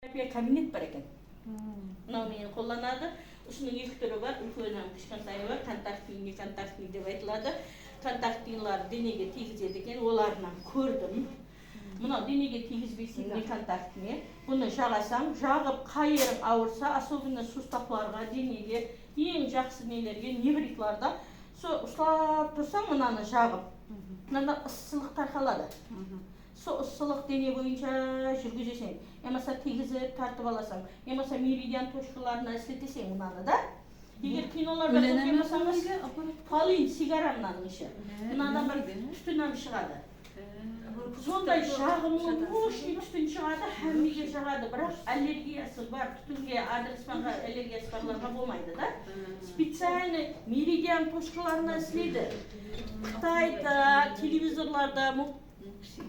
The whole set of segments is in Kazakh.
Terapия кабинет бар екен. Мынау мені қолданады. Осының екі түрі бар. Үлкені кішкентайы бар. Контактный, не контактный деп айтылады. Контактныйлар денеге тигізеді екен. Оларынан көрдім. Мынау денеге тигізбейсің, не контактный. Бұны жағасаң, жағып қайырың ауырса, особенно суставларға, денеге, ең жақсы нелерге, неврикларда. Ұстап тұрсаң, мынаны жағып. Мынада ыстылық тарқалады. Сол ыстылық дене бойынша жүргізесің. Емаса тигізіп тартып аласың. Емаса меридиан точкаларына істетесің мынаны да. Егер киноларда көрмесеңіз, полин сигарамның іші. Мынадан бір түтіннен шығады. Сондай жағымның мощный түтін шығады, әммеге жағады. Бірақ аллергиясы бар, түтінге, адресманға, аллергиясы барларға болмайды да. Специальный меридиан точкаларына істейді. Қытайда, телевизорларда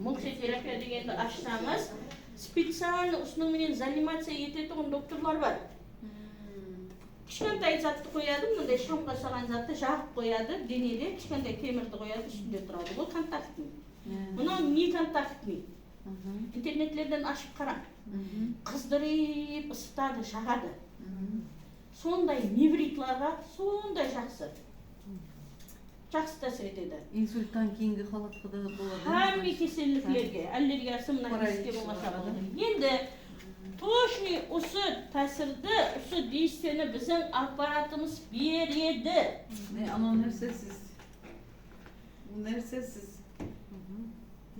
мукситерапия дегенді ашсаңыз, специально ұсынуменен занимация ететін докторлар бар. Кішкентай затты қояды, мынандай шамға салған затты жағып қояды, денеде кішкентай темірді қояды, үстінде тұрады. Бұл контактный. Мынау не контактный. Интернетлерден ашып қара. Қыздырып, ысытады, жағады. Сондай неврикларға сондай жақсы. Жақсы тәсір етеді. Инсульттан кейінгі халатқа да болады. Әмме кеселдіктерге, аллергиясы мына еске болмаса болады. Енді точный осы тәсірді, осы действияны біздің аппаратымыз береді. Ана нәрсесіз. Нәрсесіз.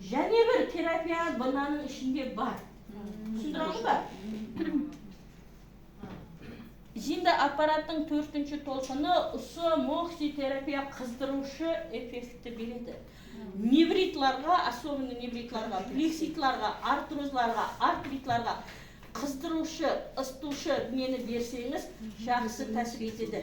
Және бір терапия бұнаның ішінде бар. Түсіндіріңіз ба? Зинда аппараттың 4-ші толқыны ұсы мокситерапия қыздырушы эффекті береді. Невритларға, особенно невритларға, плекситларға, артрозларға, артритларға қыздырушы, ыстушы нені берсеңіз, жақсы тәсір етеді.